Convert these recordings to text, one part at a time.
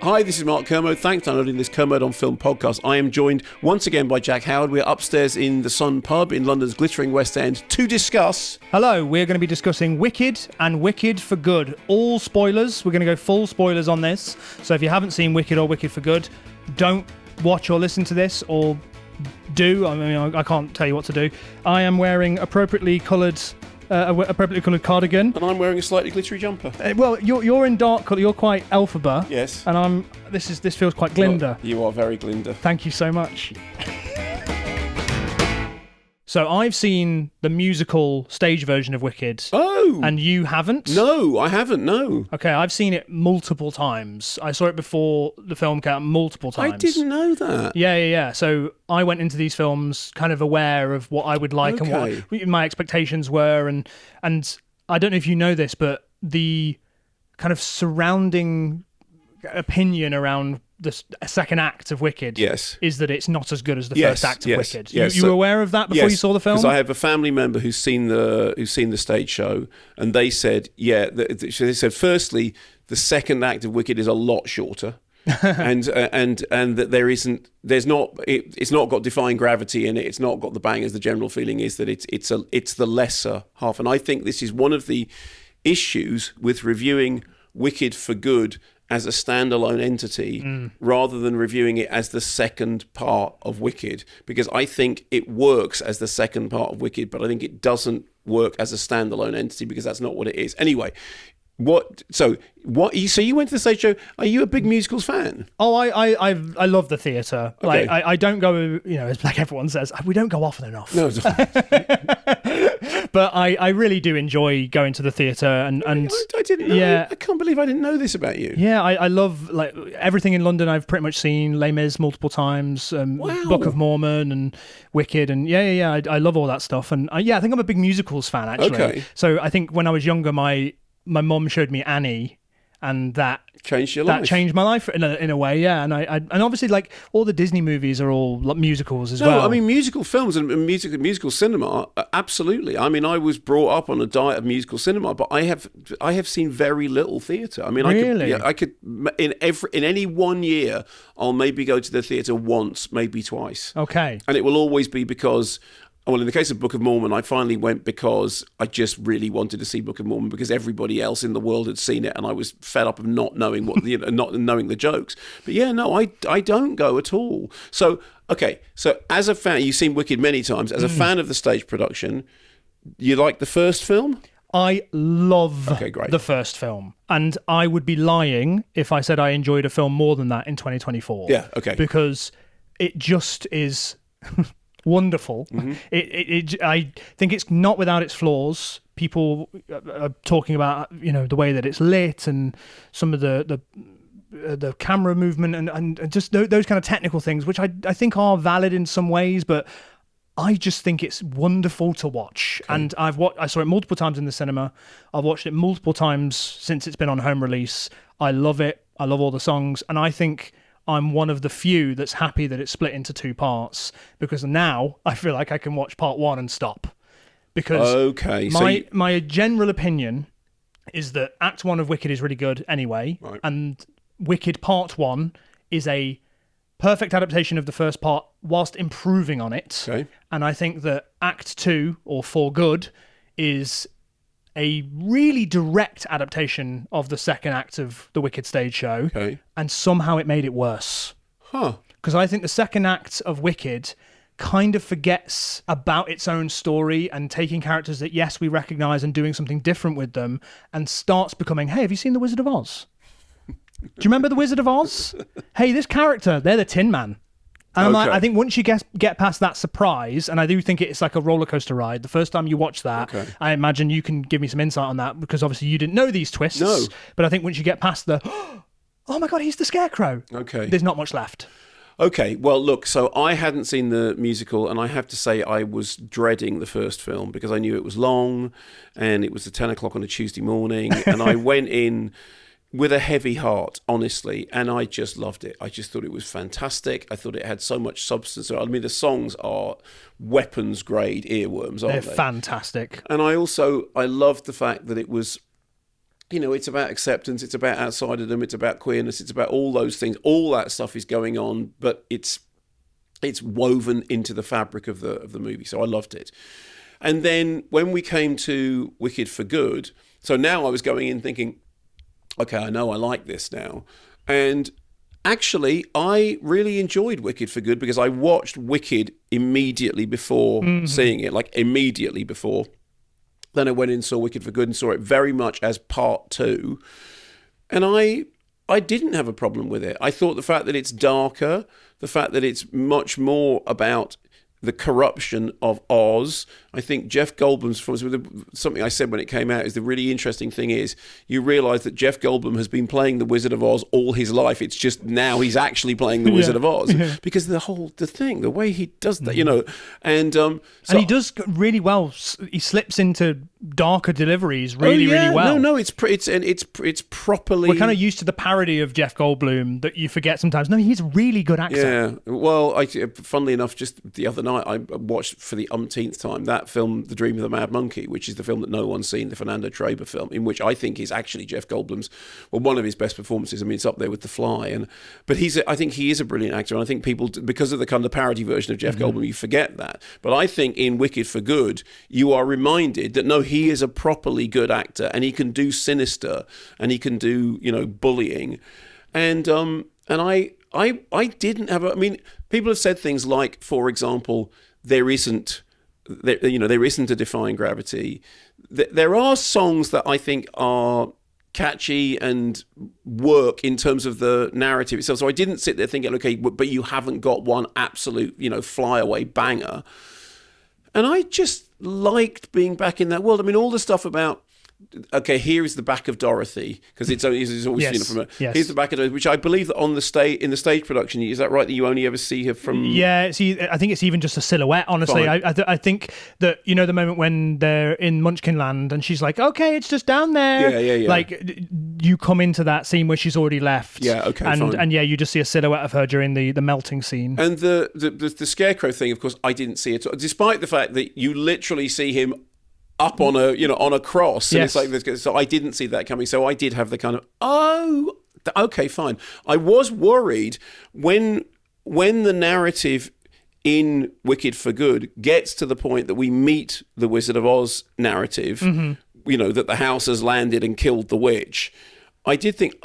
Hi, this is Mark Kermode. Thanks for downloading this Kermode on Film podcast. I am joined once again by Jack Howard. We're upstairs in the Sun pub in London's glittering West End to discuss... Hello, we're going to be discussing Wicked and Wicked for Good. All spoilers. We're going to go full spoilers on this. So if you haven't seen Wicked or Wicked for Good, don't watch or listen to this, or do. I mean, I can't tell you what to do. I am wearing appropriately coloured cardigan. And I'm wearing a slightly glittery jumper. Well, you're in dark colour. You're quite Elphaba. Yes. And this feels quite Glinda. You are very Glinda. Thank you so much. So I've seen the musical stage version of Wicked. Oh! And you haven't? No, I haven't, no. Okay, I've seen it multiple times. I saw it before the film came out multiple times. I didn't know that. Yeah. So I went into these films kind of aware of what I would like and what my expectations were. And I don't know if you know this, but the kind of surrounding opinion around the second act of Wicked is that it's not as good as the first act of Wicked. You were aware of that before you saw the film? Because I have a family member who's seen the stage show, and they said, they said, firstly, the second act of Wicked is a lot shorter. and that it's not got Defying Gravity in it. It's not got the bangers. The general feeling is that it's the lesser half, and I think this is one of the issues with reviewing Wicked for Good as a standalone entity rather than reviewing it as the second part of Wicked, because I think it works as the second part of Wicked, but I think it doesn't work as a standalone entity because that's not what it is. Anyway, so you went to the stage show. Are you a big musicals fan? Oh, I love the theatre. Okay. Like I don't go, it's like everyone says, we don't go often enough. No. But I really do enjoy going to the theatre and I didn't know. Yeah. I can't believe I didn't know this about you. Yeah, I love like everything in London. I've pretty much seen Les Mis multiple times, Book of Mormon and Wicked, and I love all that stuff. And I think I'm a big musicals fan actually. Okay. So I think when I was younger, my mum showed me Annie, and that changed your life. That changed my life in a way, yeah. And and obviously, like all the Disney movies are all musicals as well. No, I mean musical films and musical cinema, absolutely. I mean, I was brought up on a diet of musical cinema, but I have seen very little theatre. I mean, really? I could in any 1 year, I'll maybe go to the theatre once, maybe twice. Okay, and it will always be because. Well, in the case of Book of Mormon, I finally went because I just really wanted to see Book of Mormon because everybody else in the world had seen it, and I was fed up of not knowing not knowing the jokes. But I don't go at all. So okay, so as a fan, you've seen Wicked many times. As a fan of the stage production, you like the first film? I love the first film, and I would be lying if I said I enjoyed a film more than that in 2024. Yeah, okay, because it just is. Wonderful. Mm-hmm. I think it's not without its flaws. People are talking about the way that it's lit and some of the camera movement and just those kind of technical things, which I think are valid in some ways, but I just think it's wonderful to watch. Okay. And I saw it multiple times in the cinema. I've watched it multiple times since it's been on home release. I love it. I love all the songs, and I think I'm one of the few that's happy that it's split into two parts, because now I feel like I can watch part one and stop. Because my general opinion is that Act 1 of Wicked is really good anyway, right. And Wicked Part 1 is a perfect adaptation of the first part whilst improving on it. Okay. And I think that Act 2, or For Good, is a really direct adaptation of the second act of the Wicked stage show, and somehow it made it worse. Because I think the second act of Wicked kind of forgets about its own story and taking characters that, yes, we recognise and doing something different with them, and starts becoming, hey, have you seen The Wizard of Oz? Do you remember The Wizard of Oz? Hey, this character, they're the Tin Man. And I'm like, I think once you get past that surprise, and I do think it's like a roller coaster ride, the first time you watch that, I imagine you can give me some insight on that, because obviously you didn't know these twists. No. But I think once you get past the, oh my God, he's the Scarecrow. Okay. There's not much left. Okay, well, look, so I hadn't seen the musical, and I have to say I was dreading the first film because I knew it was long, and it was at 10 o'clock on a Tuesday morning, and I went in with a heavy heart, honestly, and I just loved it. I just thought it was fantastic. I thought it had so much substance. I mean, the songs are weapons-grade earworms, aren't they? They're fantastic. And I loved the fact that it was it's about acceptance, it's about outsiderdom, it's about queerness, it's about all those things. All that stuff is going on, but it's woven into the fabric of the movie. So I loved it. And then when we came to Wicked for Good, so now I was going in thinking, okay, I know I like this now. And actually, I really enjoyed Wicked for Good because I watched Wicked immediately before seeing it, like immediately before. Then I went in and saw Wicked for Good and saw it very much as part 2. And I didn't have a problem with it. I thought the fact that it's darker, the fact that it's much more about the corruption of Oz. I think Jeff Goldblum's something I said when it came out is the really interesting thing is you realise that Jeff Goldblum has been playing the Wizard of Oz all his life. It's just now he's actually playing the Wizard of Oz because the way he does that, and he does really well. He slips into darker deliveries really well. No, it's properly. We're kind of used to the parody of Jeff Goldblum that you forget sometimes. No, he's a really good actor. Yeah. Well, funnily enough, just the other night I watched for the umpteenth time that film, The Dream of the Mad Monkey, which is the film that no one's seen, the Fernando Trueba film, in which I think is actually Jeff Goldblum's, one of his best performances. I mean, it's up there with The Fly, but I think he is a brilliant actor, and I think people, because of the kind of parody version of Jeff Goldblum, you forget that. But I think in Wicked for Good, you are reminded that no, he is a properly good actor, and he can do sinister, and he can do bullying, and I didn't have. I mean, people have said things like, for example, there isn't a Defying Gravity. There are songs that I think are catchy and work in terms of the narrative itself. So I didn't sit there thinking, okay, but you haven't got one absolute, flyaway banger. And I just liked being back in that world. I mean, all the stuff about, okay, here is the back of Dorothy, because it's always here's the back of Dorothy, which I believe that on the stage, in the stage production, is that right, that you only ever see her from? Yeah, see, I think it's even just a silhouette, honestly. I think that, the moment when they're in Munchkin Land and she's like, okay, it's just down there. Yeah. Like, you come into that scene where she's already left. Yeah, okay, fine. And you just see a silhouette of her during the melting scene. And the Scarecrow thing, of course, I didn't see it, despite the fact that you literally see him up on a cross, and it's like this. So I didn't see that coming. So I did have the kind of okay, fine. I was worried when the narrative in Wicked for Good gets to the point that we meet the Wizard of Oz narrative, that the house has landed and killed the witch. I did think,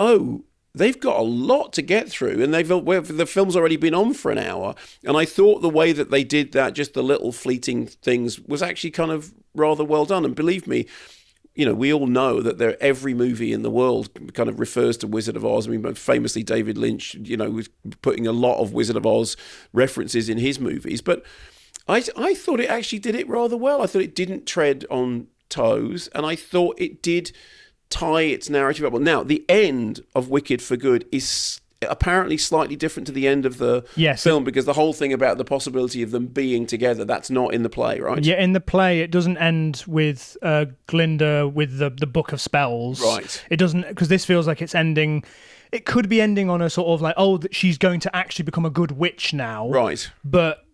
they've got a lot to get through, and the film's already been on for an hour. And I thought the way that they did that, just the little fleeting things, was actually kind of rather well done. And believe me, we all know that every movie in the world kind of refers to Wizard of Oz. I mean, famously, David Lynch, was putting a lot of Wizard of Oz references in his movies. But I thought it actually did it rather well. I thought it didn't tread on toes, and I thought it did tie its narrative up. Well, now, the end of Wicked for Good is apparently slightly different to the end of the film, because the whole thing about the possibility of them being together, that's not in the play, right? Yeah, in the play, it doesn't end with Glinda with the Book of Spells. Right. It doesn't, because this feels like it's ending... It could be ending on a sort of like, that she's going to actually become a good witch now. Right. But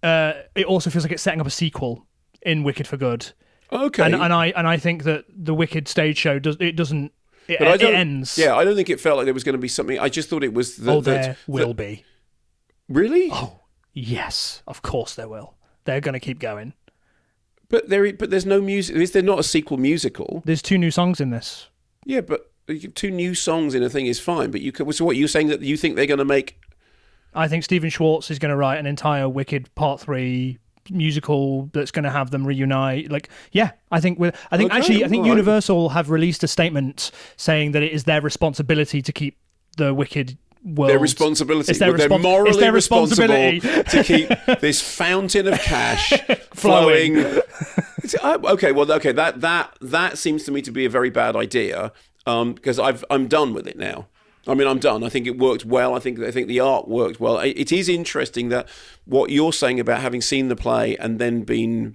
it also feels like it's setting up a sequel in Wicked for Good. Okay. And I think that the Wicked stage show it ends. Yeah, I don't think it felt like there was going to be something. I just thought it was there will be. Really? Oh, yes. Of course there will. They're going to keep going. But there's no music. Is there not a sequel musical? There's 2 new songs in this. Yeah, but 2 new songs in a thing is fine. But so what, you're saying that you think they're going to make? I think Stephen Schwartz is going to write an entire Wicked Part 3 musical that's going to have them reunite. I think Universal have released a statement saying that it is their responsibility to keep the Wicked world. Their responsibility. They're morally responsible to keep this fountain of cash flowing. That seems to me to be a very bad idea, because I'm done with it now. I mean, I'm done. I think it worked well. I think the art worked well. It is interesting that what you're saying about having seen the play and then been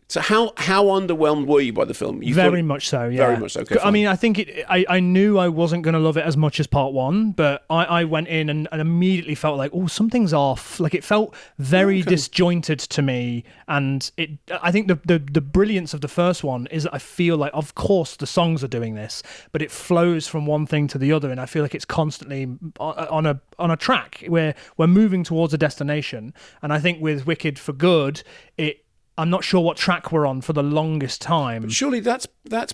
So how underwhelmed were you by the film? Very much so, yeah. Very much so. Okay, I mean, I think I knew I wasn't going to love it as much as part one, but I went in and immediately felt like, oh, something's off. Like, it felt very disjointed to me, and I think the brilliance of the first one is that I feel like, of course, the songs are doing this, but it flows from one thing to the other, and I feel like it's constantly on a track where we're moving towards a destination. And I think with Wicked for Good, I'm not sure what track we're on for the longest time. But surely that's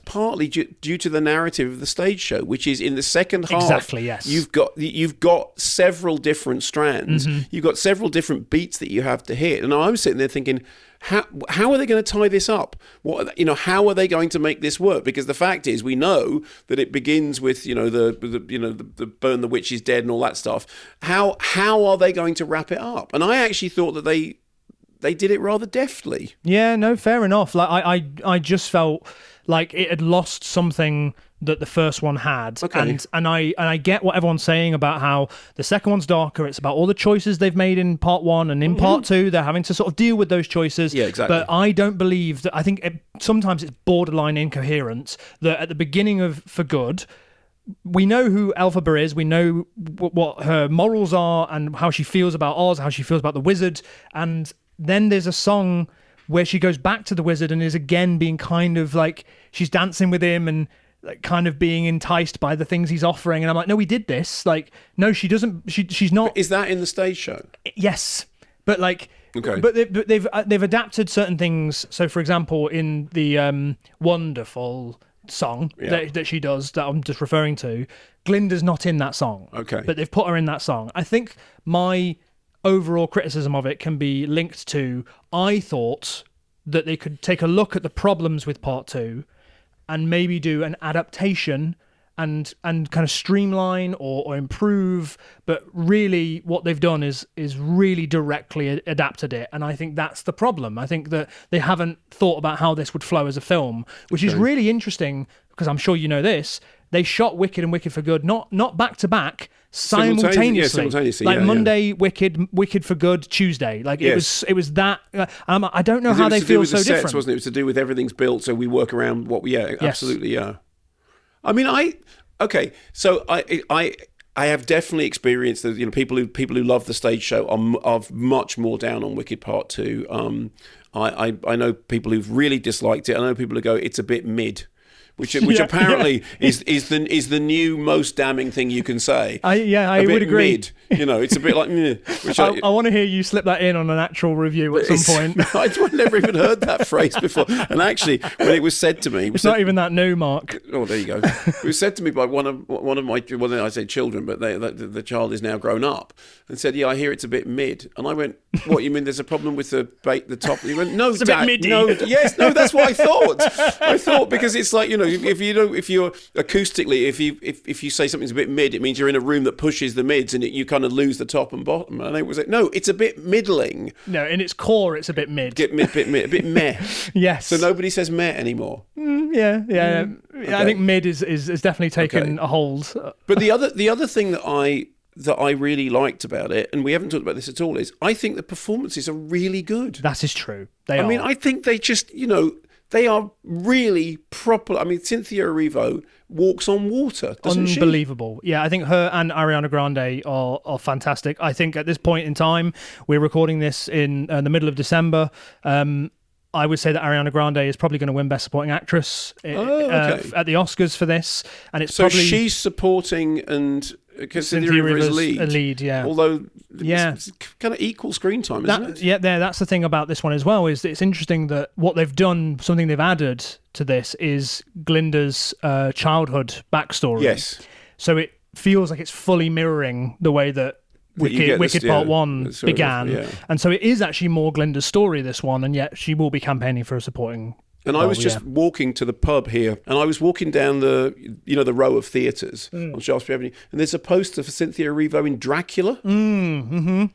partly due to the narrative of the stage show, which is in the second half. Exactly, yes. You've got several different strands. Mm-hmm. You've got several different beats that you have to hit. And I'm sitting there thinking, how are they going to tie this up? How are they going to make this work? Because the fact is, we know that it begins with the burn the witch is dead and all that stuff. How are they going to wrap it up? And I actually thought that they did it rather deftly. Yeah, no, fair enough. Like I just felt like it had lost something that the first one had. Okay. And I get what everyone's saying about how the second one's darker. It's about all the choices they've made in part one, and in part two, they're having to sort of deal with those choices. Yeah, exactly. But I don't believe that. I think sometimes it's borderline incoherent that at the beginning of For Good, we know who Elphaba is, we know what her morals are and how she feels about Oz, how she feels about the wizard, and then there's a song where she goes back to the wizard and is again being kind of like, she's dancing with him and like kind of being enticed by the things he's offering. And I'm like, no, we did this. Like, no, she doesn't. She's not. But is that in the stage show? Yes, but like, okay. But they've adapted certain things. So, for example, in the Wonderful song that she does, that I'm just referring to, Glinda's not in that song. Okay, but they've put her in that song. I think my overall criticism of it can be linked to, I thought that they could take a look at the problems with part two and maybe do an adaptation and kind of streamline or improve, but really what they've done is really directly adapted it, and I think that's the problem. I think that they haven't thought about how this would flow as a film, which is really interesting, because I'm sure you know this, they shot Wicked and Wicked for Good not back to back, simultaneously. Like Monday, Wicked for Good, Tuesday. Like it was that. I don't know how they feel so different. Sets, wasn't it? It was to do with everything's built, so we work around what we. Yeah, absolutely. Yeah. I mean, So I have definitely experienced that. People who love the stage show are much more down on Wicked Part 2. I know people who've really disliked it. I know people who go, it's a bit mid. Which apparently is the new most damning thing you can say. I would agree. Mid, it's a bit like. Which I want to hear you slip that in on an actual review at some point. I've never even heard that phrase before. And actually, when it was said to me, it's not even that new, Mark. Oh, there you go. It was said to me by one of my, well, I say children, but the child is now grown up, and said, "Yeah, I hear it's a bit mid." And I went, "What, you mean there's a problem with the top?" And he went, "No, it's Dad, a bit middy." No, that's what I thought. I thought, because it's like, if you're acoustically, if you say something's a bit mid, it means you're in a room that pushes the mids, and you kind of lose the top and bottom. And I was like, no, it's a bit middling. No, in its core, it's a bit mid. A bit meh. Yes. So nobody says meh anymore. Yeah. Okay. I think mid is definitely taken a hold. But the other thing that I really liked about it, and we haven't talked about this at all, is I think the performances are really good. That is true. I mean, I think they just, they are really proper. I mean, Cynthia Erivo walks on water, doesn't she? Unbelievable. Yeah, I think her and Ariana Grande are fantastic. I think at this point in time, we're recording this in the middle of December. I would say that Ariana Grande is probably going to win Best Supporting Actress at the Oscars for this. And it's probably... she's supporting and... Because Cynthia Erivo is lead, yeah. Although, it's kind of equal screen time, isn't it? Yeah, that's the thing about this one as well, is that it's interesting that what they've done, something they've added to this, is Glinda's childhood backstory. Yes. So it feels like it's fully mirroring the way that Wicked Part 1 began. And so it is actually more Glinda's story, this one, and yet she will be campaigning for a supporting... And I was just walking to the pub here, and I was walking down the row of theatres on Shaftesbury Avenue, and there's a poster for Cynthia Erivo in Dracula. Mm-hmm.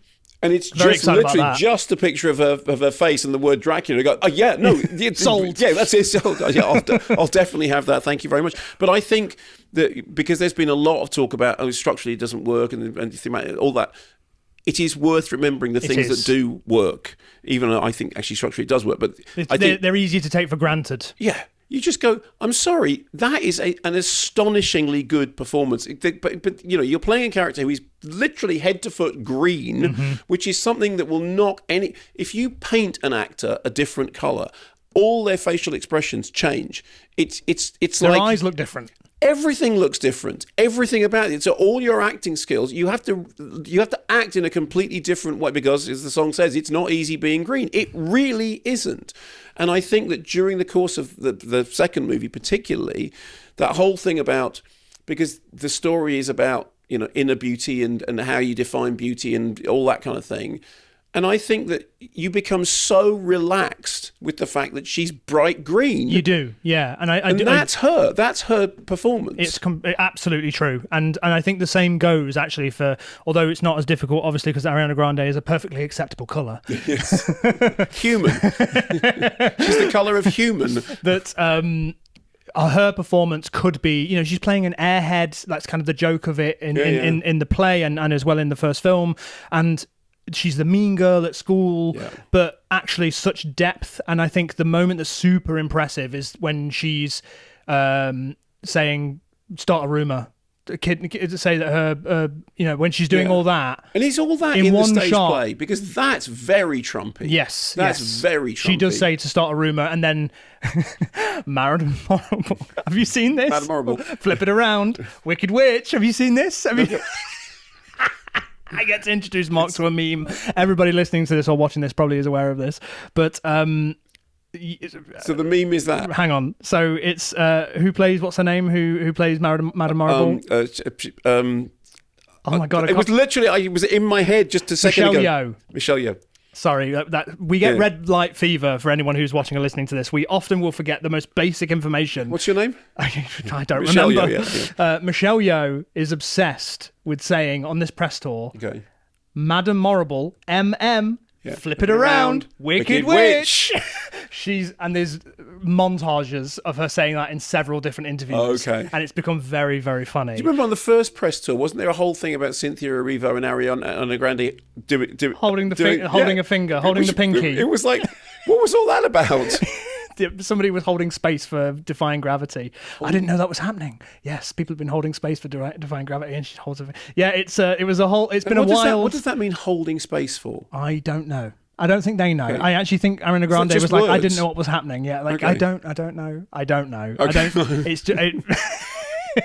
And it's just literally just a picture of her face and the word Dracula. I go, oh yeah, no, sold. Yeah, that's it. Sold. Yeah, I'll definitely have that. Thank you very much. But I think that because there's been a lot of talk about structurally it doesn't work and all that. it is worth remembering the things that do work, even though I think actually structurally it does work. But I think they're easy to take for granted. Yeah. You just go, I'm sorry, that is an astonishingly good performance. But you're playing a character who is literally head to foot green, which is something that will knock any... If you paint an actor a different colour, all their facial expressions change. It's Their like... eyes look different. Everything looks different. Everything about it. So all your acting skills, you have to act in a completely different way because, as the song says, it's not easy being green. It really isn't. And I think that during the course of the second movie, particularly, that whole thing about, because the story is about inner beauty and how you define beauty and all that kind of thing. And I think that you become so relaxed with the fact that she's bright green. You do, yeah. And that's her performance. It's absolutely true. And I think the same goes actually for, although it's not as difficult, obviously, because Ariana Grande is a perfectly acceptable colour. Yes. Human. She's the colour of human. That... her performance could be, she's playing an airhead. That's kind of the joke of it in the play and as well in the first film. And she's the mean girl at school, but actually such depth. And I think the moment that's super impressive is when she's saying, start a rumour. A kid say that her, when she's doing all that. And is all that in one the stage shot, play? Because that's very Trumpy. Yes. That's very Trumpy. She does say to start a rumour, and then Madam Horrible. Have you seen this? Madam Horrible. Flip it around. Wicked Witch. Have you seen this? I get to introduce Mark to a meme. Everybody listening to this or watching this probably is aware of this. But so the meme is that. Hang on. So it's who plays? What's her name? Who plays Madam Marble? Oh my god! It was literally. It was in my head just a second ago. Michelle Yeoh. Sorry, that we get red light fever for anyone who's watching or listening to this. We often will forget the most basic information. What's your name? I don't Michelle remember. Yeoh, yeah. Michelle Yeoh is obsessed with saying on this press tour, Madam Morrible, MM. Yeah. Flip it around, Wicked Witch. And there's montages of her saying that in several different interviews. Okay. And it's become very, very funny. Do you remember on the first press tour, wasn't there a whole thing about Cynthia Erivo and Ariana Grande holding a finger, holding the pinky? It was like, what was all that about? Somebody was holding space for Defying Gravity. I didn't know that was happening. Yes, people have been holding space for Defying Gravity, and she holds it. Yeah, it's been a while. What does that mean, holding space for? I don't know. I don't think they know. Okay. I actually think Ariana Grande was like, I didn't know what was happening. Yeah, like I don't know. Okay. It's just,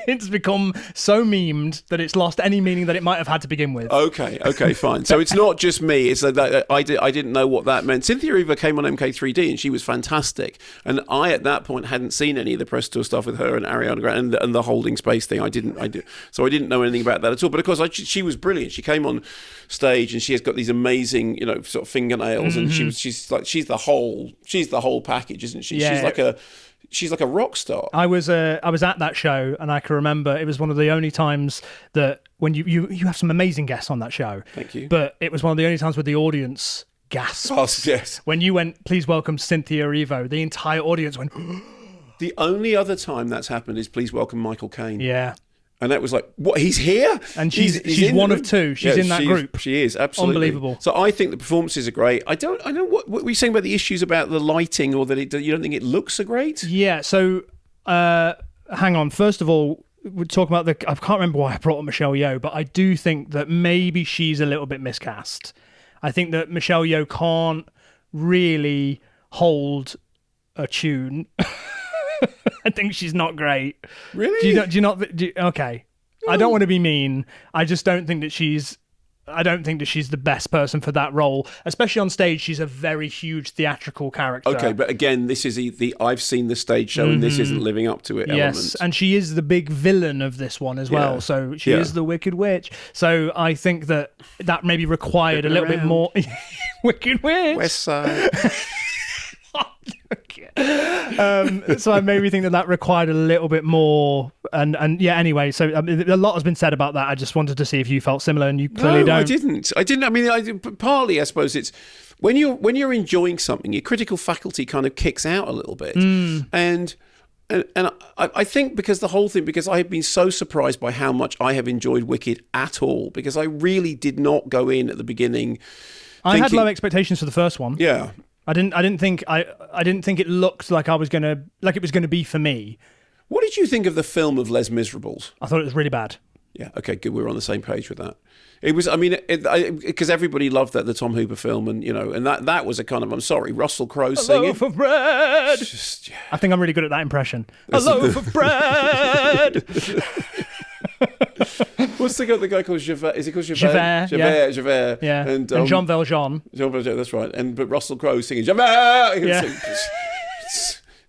it's become so memed that it's lost any meaning that it might have had to begin with. Okay, fine. So it's not just me. It's that I didn't know what that meant. Cynthia Erivo came on MK3D and she was fantastic. And I, at that point, hadn't seen any of the press tour stuff with her and Ariana Grande and the holding space thing. So I didn't know anything about that at all. But of course, she was brilliant. She came on stage and she has got these amazing, sort of fingernails, and she's the whole package, isn't she? Yeah. She's like a rock star. I was at that show, and I can remember it was one of the only times that when you have some amazing guests on that show. Thank you. But it was one of the only times where the audience gasped. Oh, yes. When you went, please welcome Cynthia Erivo, the entire audience went. The only other time that's happened is please welcome Michael Caine. Yeah. And that was like, what? He's here, and she's one of two. She's in that group. She is absolutely unbelievable. So I think the performances are great. I know what were you saying about the issues about the lighting, or that you don't think it looks so great? Yeah. So hang on. First of all, we're talking about I can't remember why I brought up Michelle Yeoh, but I do think that maybe she's a little bit miscast. I think that Michelle Yeoh can't really hold a tune. I think she's not great. Really? Okay. No. I don't want to be mean. I just don't think that she's the best person for that role. Especially on stage, she's a very huge theatrical character. Okay, but again, this is the I've seen the stage show and this isn't living up to it element. Yes, and she is the big villain of this one as well. So she is the Wicked Witch. So I think that maybe required a little bit more... Wicked Witch! West Side... So I maybe think that required a little bit more, and yeah. Anyway, so a lot has been said about that. I just wanted to see if you felt similar, and you clearly don't. I didn't. I mean, partly I suppose it's when you're enjoying something, your critical faculty kind of kicks out a little bit, and I think because I have been so surprised by how much I have enjoyed Wicked at all, because I really did not go in at the beginning. I had low expectations for the first one. Yeah. I didn't think it looked like it was gonna be for me. What did you think of the film of Les Miserables? I thought it was really bad. Yeah, okay, good. We're on the same page with that. It was, I mean, because everybody loved the Tom Hooper film, and and that was a kind of, I'm sorry, Russell Crowe singing. A loaf of bread. I think I'm really good at that impression. A loaf of bread. What's the guy called Javert? Is he called Javert? Javert. Yeah. And Jean Valjean. Jean Valjean, that's right. But Russell Crowe singing Javert. Yeah.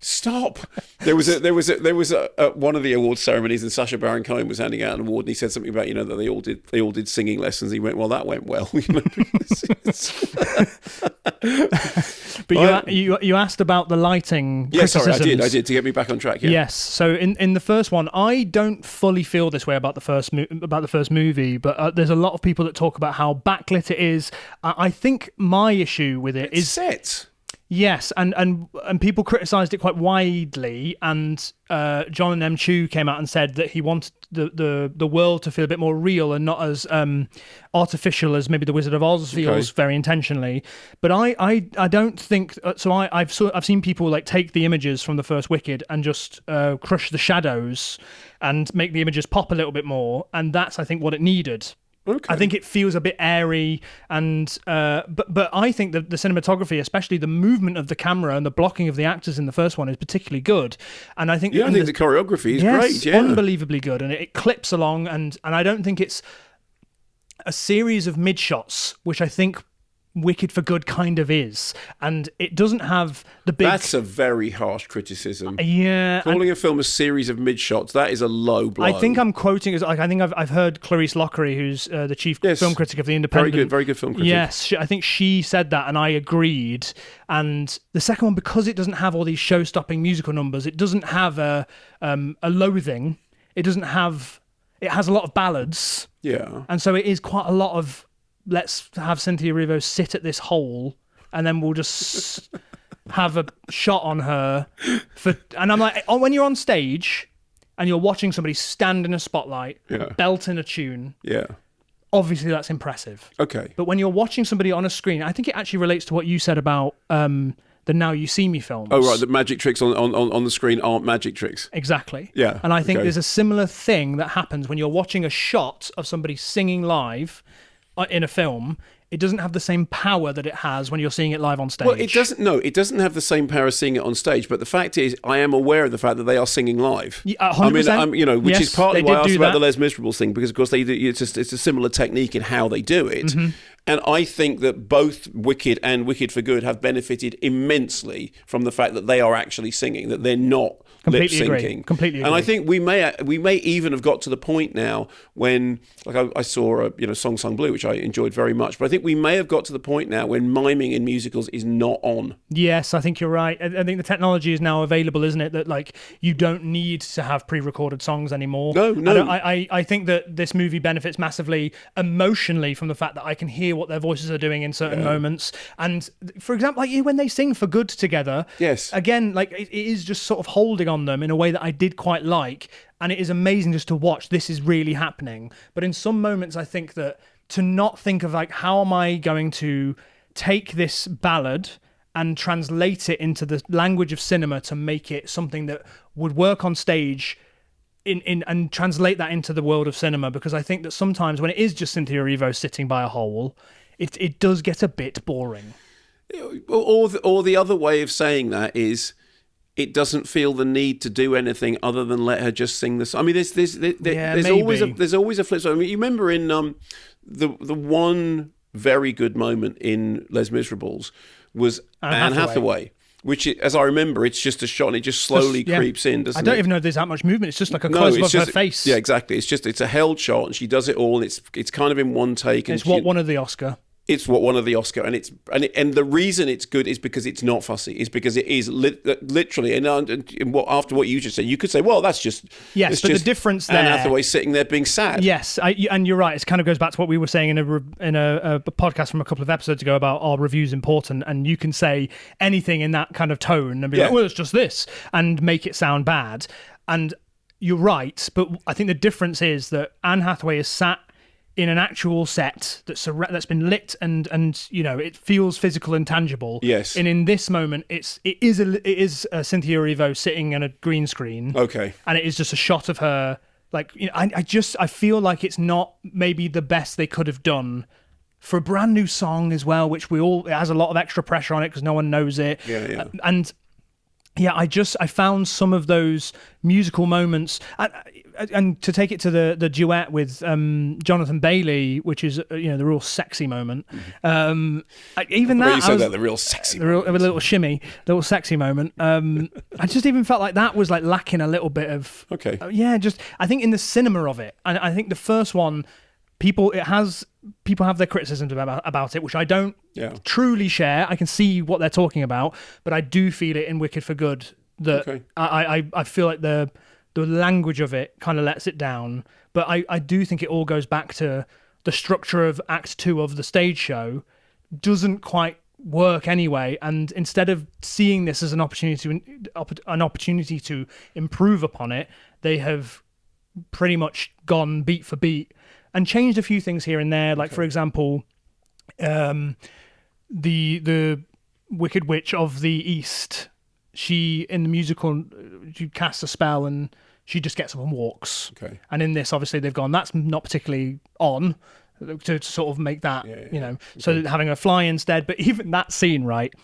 Stop. There was a one of the award ceremonies, and Sacha Baron Cohen was handing out an award, and he said something about that they all did singing lessons. He went, well, that went well. But you asked about the lighting. Yeah, sorry, I did to get me back on track. Yeah. Yes. So in the first one, I don't fully feel this way about the first movie, but there's a lot of people that talk about how backlit it is. I think my issue with it is set. Yes, and people criticised it quite widely, and John and M. Chu came out and said that he wanted the world to feel a bit more real and not as artificial as maybe the Wizard of Oz feels very intentionally. But I don't think so. I've seen people like take the images from the first Wicked and just crush the shadows and make the images pop a little bit more, and that's I think what it needed. Okay. I think it feels a bit airy, and but I think that the cinematography, especially the movement of the camera and the blocking of the actors in the first one, is particularly good. And I think I think the choreography is great. Yeah, unbelievably good, and it clips along, and I don't think it's a series of mid shots, which I think Wicked for Good kind of is, and it doesn't have the big. That's a very harsh criticism. Yeah, calling a film a series of mid shots, that is a low blow. I think I'm quoting as I think I've heard Clarice Lockery, who's the chief film critic of the Independent. Very good film critic. Yes, I think she said that, and I agreed. And the second one, because it doesn't have all these show-stopping musical numbers, it doesn't have a loathing. It doesn't have. It has a lot of ballads. Yeah, and so it is quite a lot of. Let's have Cynthia Erivo sit at this hole, and then we'll just have a shot on her. And I'm like, when you're on stage and you're watching somebody stand in a spotlight, belt in a tune, obviously that's impressive. Okay. But when you're watching somebody on a screen, I think it actually relates to what you said about the Now You See Me films. Oh, right, the magic tricks on the screen aren't magic tricks. Exactly. Yeah. And I think there's a similar thing that happens when you're watching a shot of somebody singing live in a film. It doesn't have the same power that it has when you're seeing it live on stage. Well, it doesn't. No, it doesn't have the same power as seeing it on stage. But the fact is, I am aware of the fact that they are singing live. 100%. I mean, which is partly why I asked about the Les Miserables thing, because of course it's a similar technique in how they do it. Mm-hmm. And I think that both Wicked and Wicked for Good have benefited immensely from the fact that they are actually singing, that they're not lip syncing. Completely agree. And I think we may even have got to the point now when, like, I saw Song Sung Blue, which I enjoyed very much, but I think we may have got to the point now when miming in musicals is not on. Yes, I think you're right. I think the technology is now available, isn't it? That like you don't need to have pre-recorded songs anymore. No. I think that this movie benefits massively emotionally from the fact that I can hear what their voices are doing in certain moments. And for example, like when they sing For Good together, again, like it is just sort of holding on them in a way that I did quite like, and it is amazing just to watch. This is really happening. But in some moments, I think that to not think of like, how am I going to take this ballad and translate it into the language of cinema to make it something that would work on stage and translate that into the world of cinema, because I think that sometimes when it is just Cynthia Erivo sitting by a hole, it does get a bit boring. Or the other way of saying that is, it doesn't feel the need to do anything other than let her just sing this. I mean, there's always a flip side. I mean, you remember in the one very good moment in Les Miserables was Anne Hathaway. Which, as I remember, it's just a shot and it just slowly creeps in, doesn't it? I don't even know if there's that much movement. It's just like a close-up of her face. Yeah, exactly. It's a held shot and she does it all, and it's kind of in one take. And it's what won her the Oscar. It's what one of the Oscar, and the reason it's good is because it's not fussy. It's because it is literally, and after what you just said, you could say, well, that's just yes, but just the difference there, Anne Hathaway sitting there being sad. Yes, and you're right. It kind of goes back to what we were saying in a podcast from a couple of episodes ago about are reviews important, and you can say anything in that kind of tone and be like, well, it's just this, and make it sound bad. And you're right, but I think the difference is that Anne Hathaway is sat in an actual set that's been lit and it feels physical and tangible. Yes. And in this moment, it is Cynthia Erivo sitting on a green screen. Okay. And it is just a shot of her. Like, I feel like it's not maybe the best they could have done for a brand new song as well, which it has a lot of extra pressure on it because no one knows it. Yeah. And yeah, I found some of those musical moments, and to take it to the duet with Jonathan Bailey, which is the real sexy moment. Even that, you said that, the real sexy, a little shimmy, little sexy moment. I just even felt like that was like lacking a little bit of. Okay. I think in the cinema of it, and I think the first one, people have their criticisms about it, which I don't truly share. I can see what they're talking about, but I do feel it in Wicked for Good that I feel like the language of it kind of lets it down. But I do think it all goes back to the structure of Act 2 of the stage show doesn't quite work anyway. And instead of seeing this as an opportunity to improve upon it, they have pretty much gone beat for beat and changed a few things here and there. Like, for example, the Wicked Witch of the East, she, in the musical, she casts a spell and she just gets up and walks. Okay. And in this, obviously, they've gone, that's not particularly on, to sort of make that, so having her fly instead. But even that scene, right,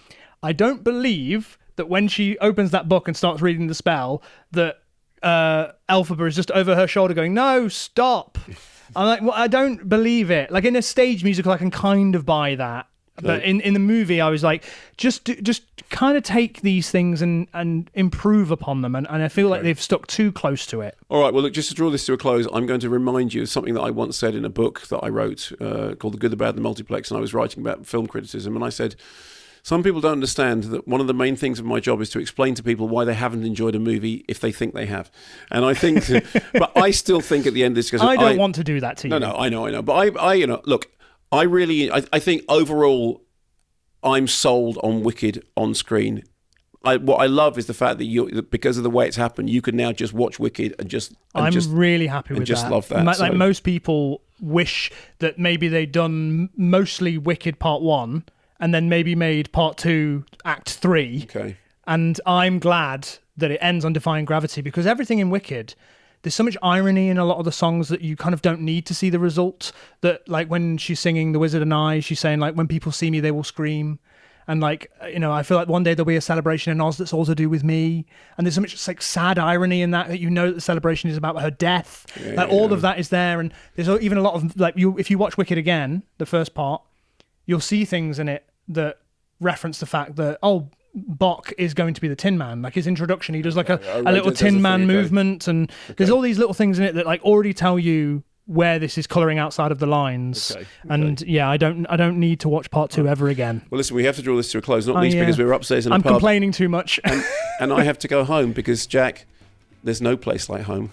I don't believe that when she opens that book and starts reading the spell, that Elphaba is just over her shoulder going, no, stop. I'm like, well, I don't believe it. Like in a stage musical, I can kind of buy that. But in the movie, I was like, just kind of take these things and improve upon them. And I feel like they've stuck too close to it. All right, well, look, just to draw this to a close, I'm going to remind you of something that I once said in a book that I wrote called The Good, the Bad, and the Multiplex. And I was writing about film criticism. And I said, some people don't understand that one of the main things of my job is to explain to people why they haven't enjoyed a movie if they think they have. And I think, but I still think at the end of this, because I don't want to do that to you. No, I know. But I look, I think overall, I'm sold on Wicked on screen. What I love is the fact that because of the way it's happened, you can now just watch Wicked and I'm really happy with that. Just love that. Like most people wish that maybe they'd done mostly Wicked Part 1 and then maybe made Part 2 Act 3. Okay. And I'm glad that it ends on Defying Gravity, because everything in Wicked, there's so much irony in a lot of the songs that you kind of don't need to see the result. That, like, when she's singing The Wizard and I, she's saying, like, when people see me, they will scream. And, like, I feel like one day there'll be a celebration in Oz that's all to do with me. And there's so much, like, sad irony in that that the celebration is about her death. All of that is there. And there's even a lot of, like, if you watch Wicked again, the first part, you'll see things in it that reference the fact that, Bok is going to be the Tin Man. Like his introduction, he does like a little Tin Man movement, and there's all these little things in it that like already tell you where this is colouring outside of the lines. And I don't need to watch Part 2 ever again. Well, listen, we have to draw this to a close, not least because we're upstairs in a pub. I'm complaining too much, and I have to go home because, Jack, there's no place like home.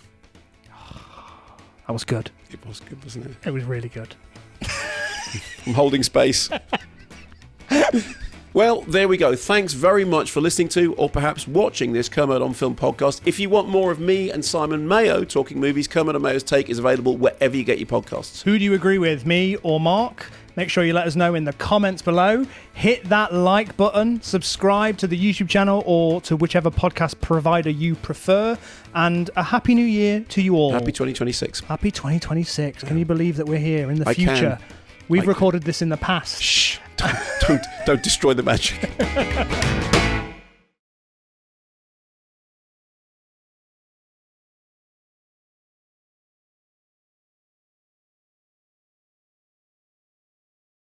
That was good. It was good, wasn't it? It was really good. I'm holding space. Well, there we go. Thanks very much for listening to, or perhaps watching, this Kermode on Film podcast. If you want more of me and Simon Mayo talking movies, Kermode and Mayo's Take is available wherever you get your podcasts. Who do you agree with, me or Mark? Make sure you let us know in the comments below. Hit that like button, subscribe to the YouTube channel or to whichever podcast provider you prefer, and a Happy New Year to you all. Happy 2026. Happy 2026. Can you believe that we're here in the future? We've recorded this in the past. Shh. Don't destroy the magic.